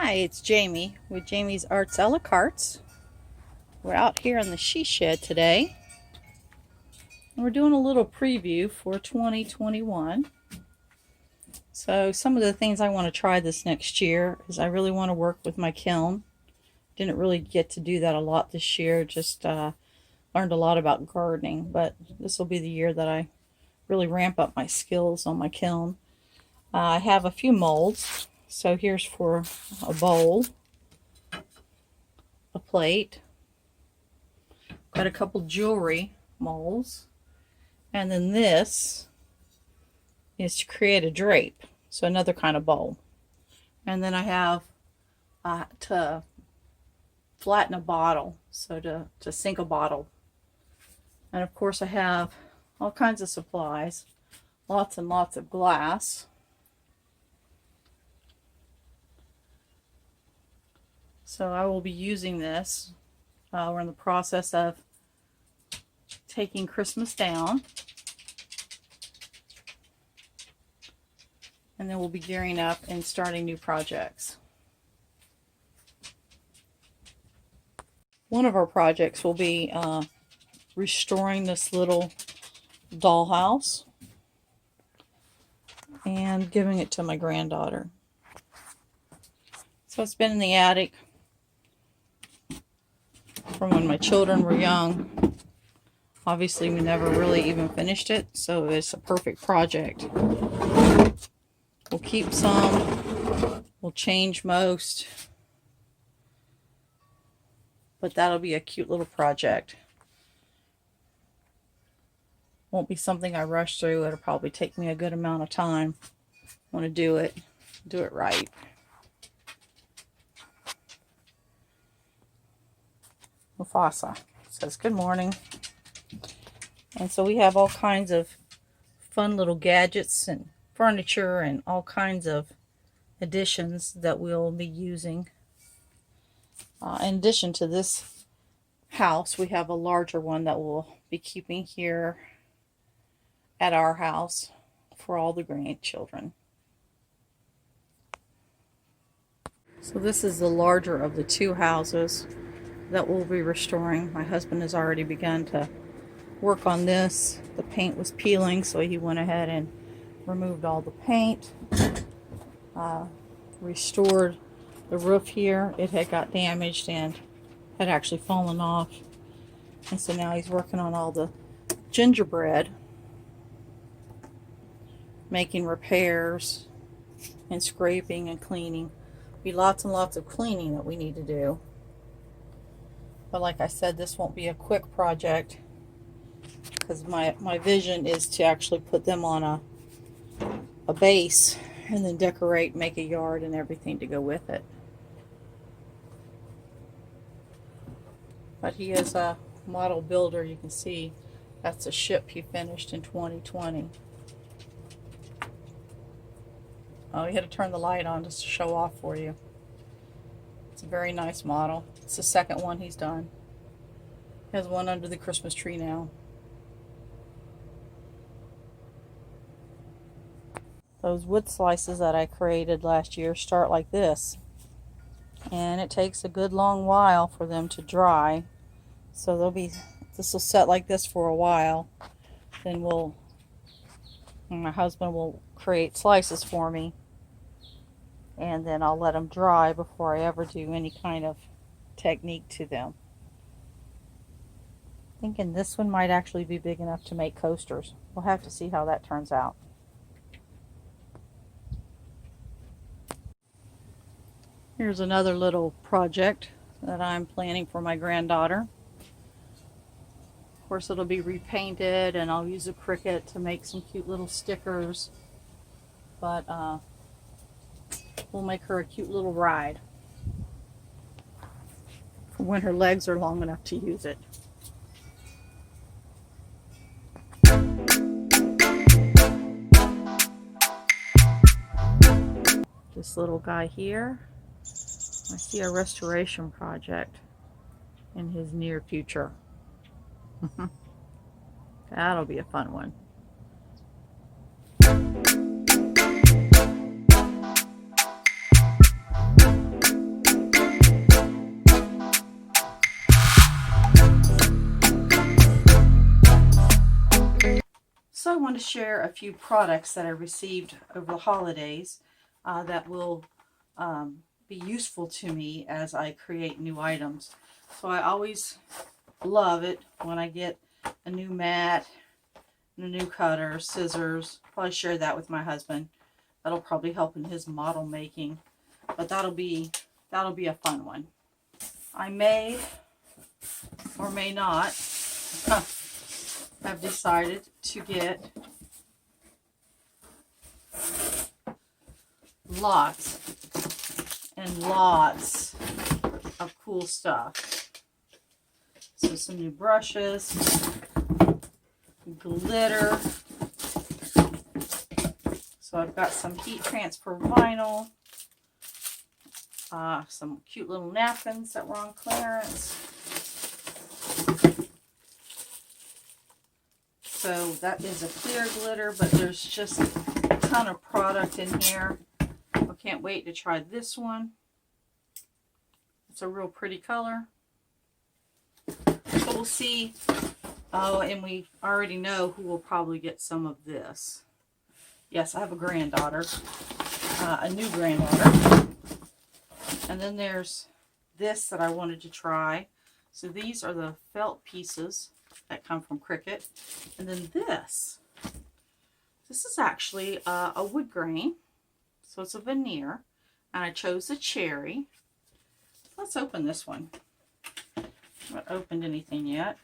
Hi, it's Jamie with JamiesArtsaLaCartes. We're out here in the she shed today. We're doing a little preview for 2021. So some of the things I want to try this next year is I really want to work with my kiln. Didn't really get to do that a lot this year, just learned a lot about gardening, but this will be the year that I really ramp up my skills on my kiln. I have a few molds. So here's for a bowl, a plate, got a couple jewelry molds, and then this is to create a drape, so another kind of bowl. And then I have to flatten a bottle, so to sink a bottle. And of course I have all kinds of supplies, lots and lots of glass. So I will be using this. We're in the process of taking Christmas down. And then we'll be gearing up and starting new projects. One of our projects will be restoring this little dollhouse and giving it to my granddaughter. So it's been in the attic from when my children were young. Obviously we never really even finished it, so it's a perfect project. We'll keep some, we'll change most, but that'll be a cute little project. Won't be something I rush through. It'll probably take me a good amount of time. I want to do it right. Mufasa says good morning. And so we have all kinds of fun little gadgets and furniture and all kinds of additions that we'll be using. In addition to this house, we have a larger one that we'll be keeping here at our house for all the grandchildren. So this is the larger of the two houses that we'll be restoring. My husband has already begun to work on this. The paint was peeling, so he went ahead and removed all the paint. Restored the roof here. It had got damaged and had actually fallen off. And so now he's working on all the gingerbread, making repairs and scraping and cleaning. Be lots and lots of cleaning that we need to do. But like I said, this won't be a quick project because my vision is to actually put them on a base and then decorate, make a yard and everything to go with it. But he is a model builder. You can see that's a ship he finished in 2020. Oh, he had to turn the light on just to show off for you. It's a very nice model. It's the second one he's done. He has one under the Christmas tree now. Those wood slices that I created last year start like this. And it takes a good long while for them to dry. So this will set like this for a while. Then my husband will create slices for me. And then I'll let them dry before I ever do any kind of technique to them. Thinking this one might actually be big enough to make coasters. We'll have to see how that turns out. Here's another little project that I'm planning for my granddaughter. Of course it'll be repainted and I'll use a Cricut to make some cute little stickers. But we'll make her a cute little ride for when her legs are long enough to use it. This little guy here, I see a restoration project in his near future. That'll be a fun one. So I want to share a few products that I received over the holidays that will be useful to me as I create new items. So I always love it when I get a new mat, a new cutter, scissors. Probably share that with my husband. That'll probably help in his model making, but that'll be a fun one. I may or may not have decided to get lots and lots of cool stuff. So some new brushes, glitter. So I've got some heat transfer vinyl, some cute little napkins that were on clearance. So that is a clear glitter, but there's just a ton of product in here. I can't wait to try this one. It's a real pretty color. So we'll see. Oh, and we already know who will probably get some of this. Yes, I have a granddaughter, a new granddaughter. And then there's this that I wanted to try. So these are the felt pieces that come from Cricut. And then this is actually a wood grain. So it's a veneer. And I chose a cherry. Let's open this one. I haven't opened anything yet.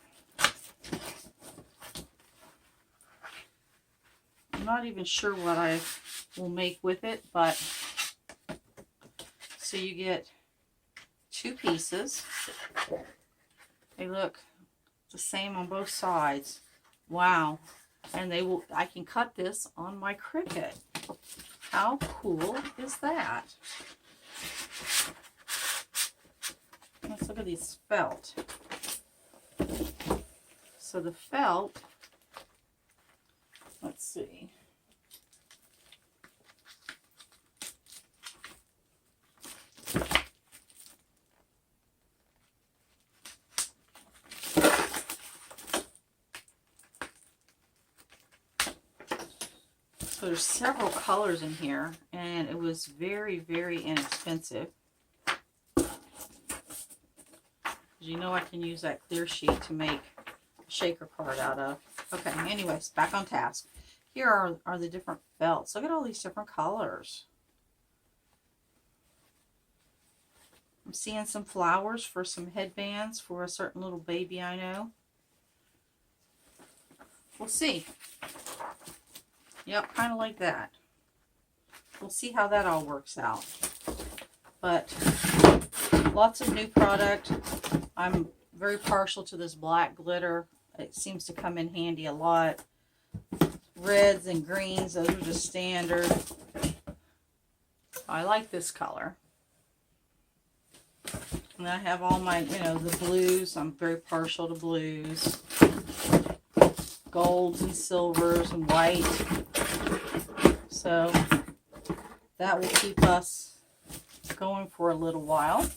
I'm not even sure what I will make with it, but so you get two pieces. They look the same on both sides. Wow. And I can cut this on my Cricut. How cool is that? Let's look at these felt. So the felt, let's see. So there's several colors in here, and it was very, very inexpensive. You know I can use that clear sheet to make a shaker card out of. Okay, anyways, back on task. Here are the different felts. Look at all these different colors. I'm seeing some flowers for some headbands for a certain little baby I know. We'll see. Yep, kind of like that. We'll see how that all works out. But lots of new product. I'm very partial to this black glitter. It seems to come in handy a lot. Reds and greens, those are just standard. I like this color. And I have all my, the blues. I'm very partial to blues. Golds and silvers and white. So that will keep us going for a little while.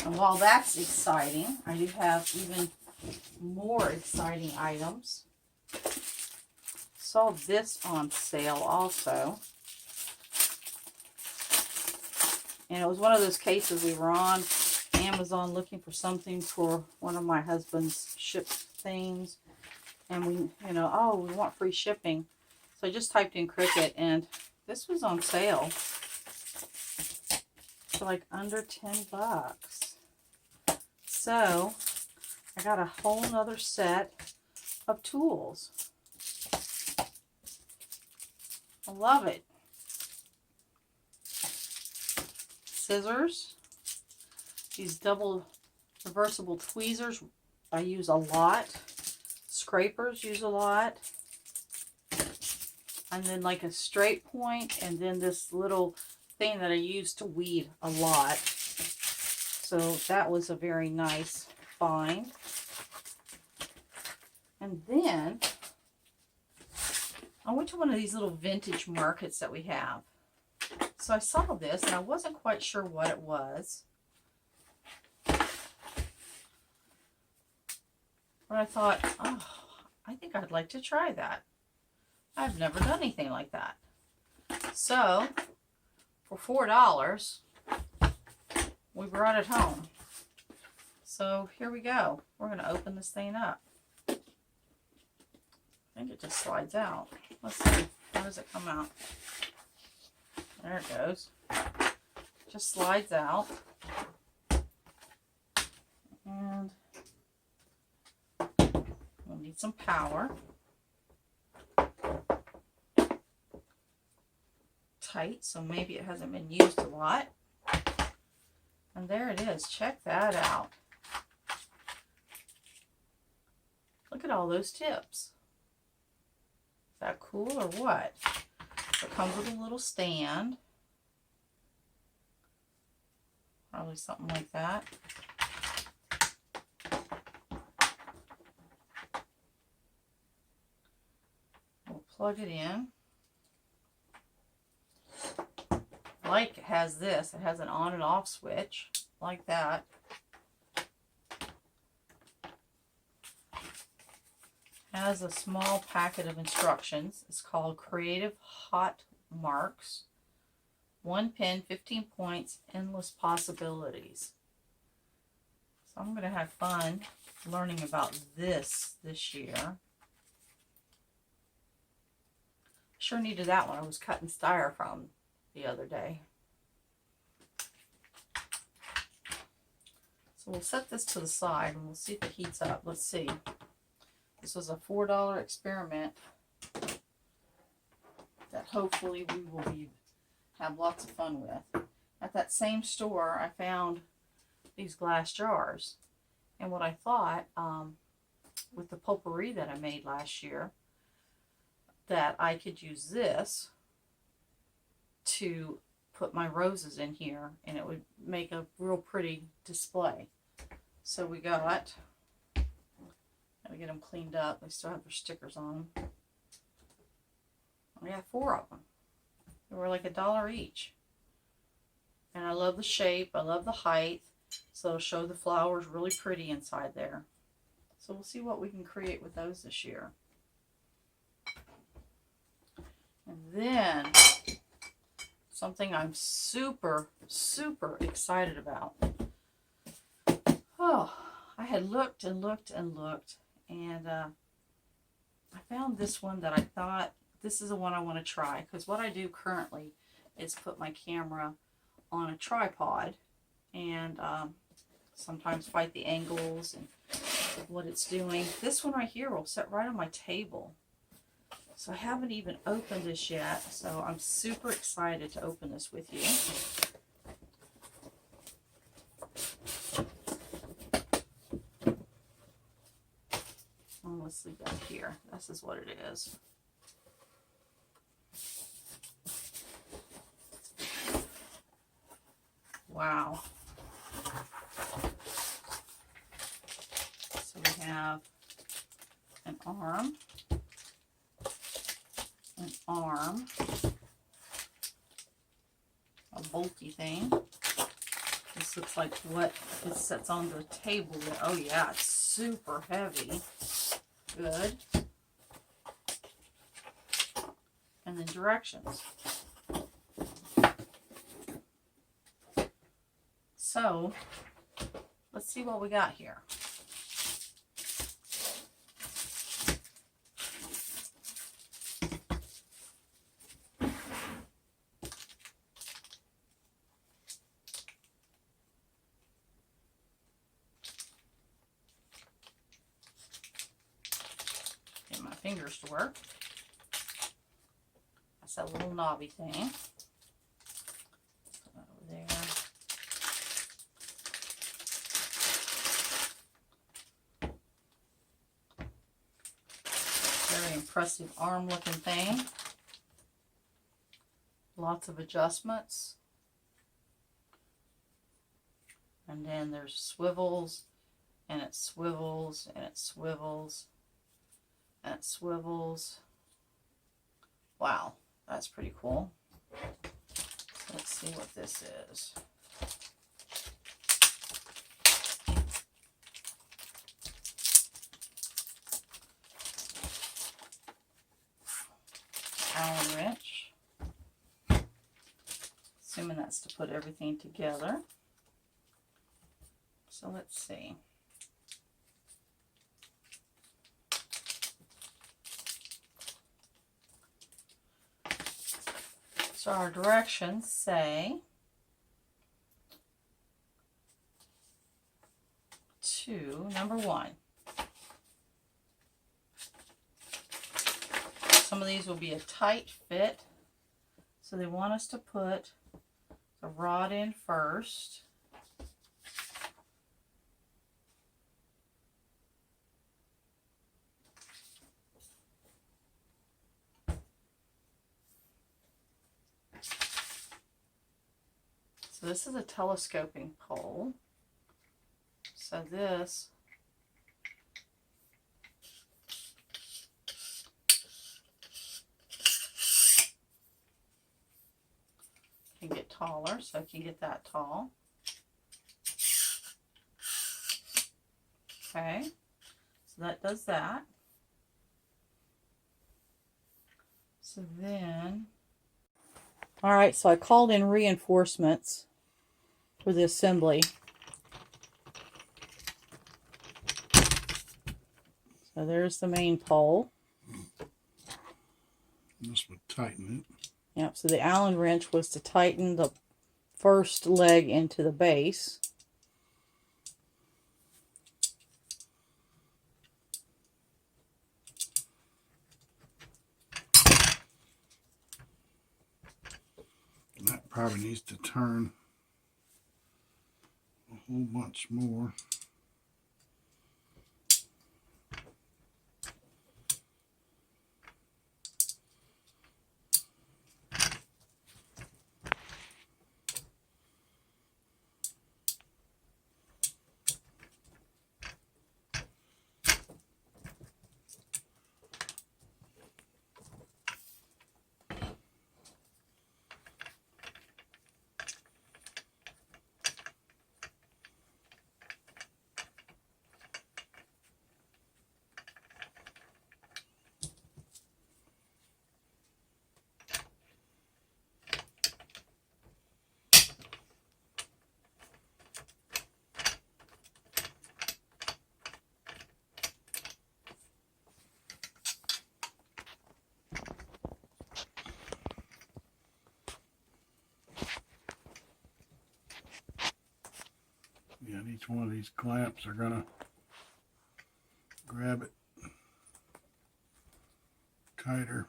And while that's exciting, I do have even more exciting items. Saw this on sale also. And it was one of those cases we were on Amazon looking for something for one of my husband's ship things. And we, oh, we want free shipping. So I just typed in Cricut and this was on sale for like under 10 bucks. So I got a whole nother set of tools. I love it. Scissors. These double reversible tweezers I use a lot. Scrapers use a lot. And then like a straight point, and then this little thing that I use to weed a lot. So that was a very nice find. And then I went to one of these little vintage markets that we have. So I saw this and I wasn't quite sure what it was. But I thought, oh, I think I'd like to try that. I've never done anything like that. So, for $4, we brought it home. So, here we go. We're going to open this thing up. I think it just slides out. Let's see. How does it come out? There it goes. Just slides out. And we'll need some power. Tight, so maybe it hasn't been used a lot. And there it is. Check that out. Look at all those tips. Is that cool or what? So it comes with a little stand. Probably something like that. We'll plug it in. Like it has this. It has an on and off switch. Like that. Has a small packet of instructions. It's called Creative Hot Marks. 1 pin, 15 points, endless possibilities. So I'm going to have fun learning about this year. Sure needed that one. I was cutting styrofoam the other day. So we'll set this to the side and we'll see if it heats up. Let's see. This was a $4 experiment that hopefully we will have lots of fun with. At that same store, I found these glass jars. And what I thought, with the potpourri that I made last year, that I could use this to put my roses in here, and it would make a real pretty display. So we gotta get them cleaned up. They still have their stickers on them. We got 4 of them. They were like $1 each. And I love the shape. I love the height. So it'll show the flowers really pretty inside there. So we'll see what we can create with those this year. And then something I'm super, super excited about. Oh, I had looked and looked and looked. And I found this one that I thought, this is the one I want to try. Because what I do currently is put my camera on a tripod. And sometimes fight the angles and what it's doing. This one right here will sit right on my table. So I haven't even opened this yet. So I'm super excited to open this with you. Let's leave that here. This is what it is. Wow. So we have an arm, a bolty thing. This looks like what it sits on the table. Oh yeah, it's super heavy. Good. And then directions. So, let's see what we got here. Get my fingers to work. That's that little knobby thing. Put that over there. Very impressive arm looking thing. Lots of adjustments. And then there's swivels, and it swivels, and it swivels, and it swivels. Wow, that's pretty cool. So let's see what this is. and that's to put everything together. So let's see. So our directions say to number 1. Some of these will be a tight fit, so they want us to put the rod in first. So this is a telescoping pole. So this can get taller, so I can get that tall. Okay, so that does that. So then, all right, so I called in reinforcements for the assembly. So there's the main pole. This would tighten it. Yep, so the Allen wrench was to tighten the first leg into the base. And that probably needs to turn a whole bunch more. Yeah, and each one of these clamps are gonna grab it tighter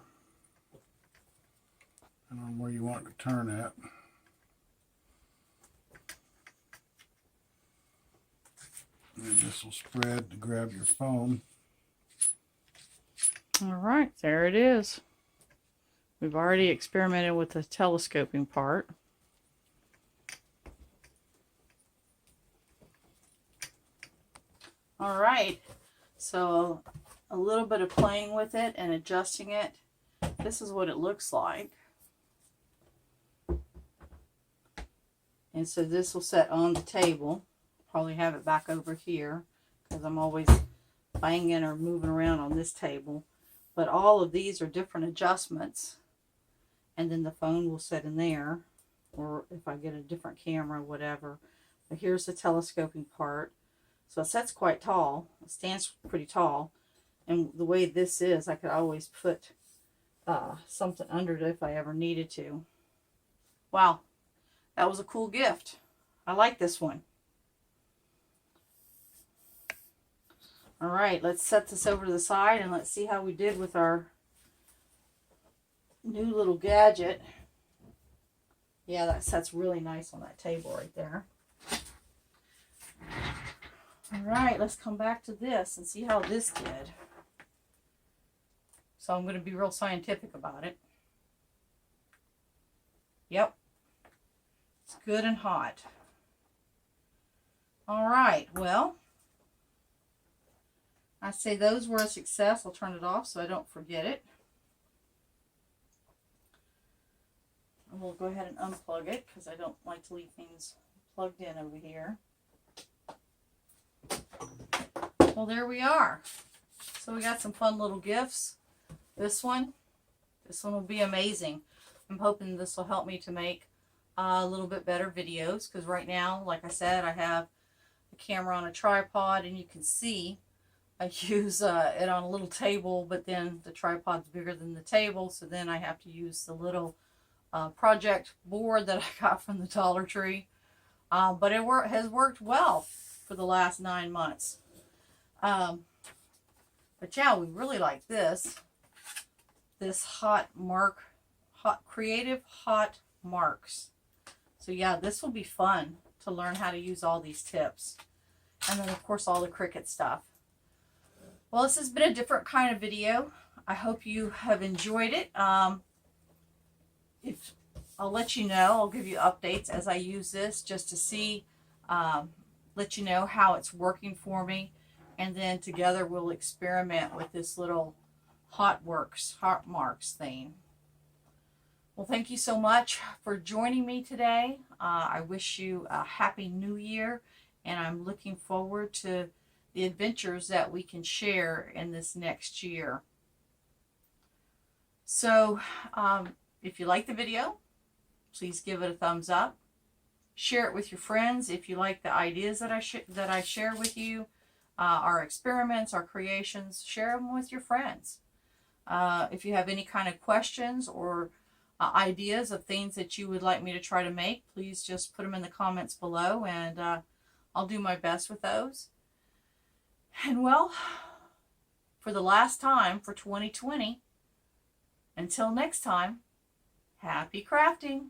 and on where you want it to turn at. And this will spread to grab your foam. All right, there it is. We've already experimented with the telescoping part. All right, so a little bit of playing with it and adjusting it. This is what it looks like. And so this will set on the table. Probably have it back over here because I'm always banging or moving around on this table. But all of these are different adjustments. And then the phone will sit in there, or if I get a different camera, whatever. But here's the telescoping part. So it sets quite tall. It stands pretty tall. And the way this is, I could always put something under it if I ever needed to. Wow, that was a cool gift. I like this one. All right, let's set this over to the side and let's see how we did with our new little gadget. Yeah, that sets really nice on that table right there. All right, let's come back to this and see how this did. So I'm going to be real scientific about it. Yep, it's good and hot. All right, well, I say those were a success. I'll turn it off so I don't forget it. And we'll go ahead and unplug it because I don't like to leave things plugged in over here. Well, there we are. So we got some fun little gifts. This one will be amazing. I'm hoping this will help me to make a little bit better videos, because right now, like I said, I have the camera on a tripod, and you can see I use it on a little table, but then the tripod's bigger than the table, so then I have to use the little project board that I got from the Dollar Tree. But it has worked well for the last 9 months. But yeah, we really like this creative hot marks. So yeah, this will be fun to learn how to use all these tips. And then of course all the Cricut stuff. Well, this has been a different kind of video. I hope you have enjoyed it. If I'll let you know, I'll give you updates as I use this, just to see, let you know how it's working for me. And then together we'll experiment with this little hot marks thing. Well, thank you so much for joining me today. I wish you a happy new year, and I'm looking forward to the adventures that we can share in this next year. So if you like the video, please give it a thumbs up. Share it with your friends if you like the ideas that I share with you, our experiments, our creations. Share them with your friends. If you have any kind of questions or ideas of things that you would like me to try to make, please just put them in the comments below, and I'll do my best with those. And well, for the last time for 2020, until next time, happy crafting!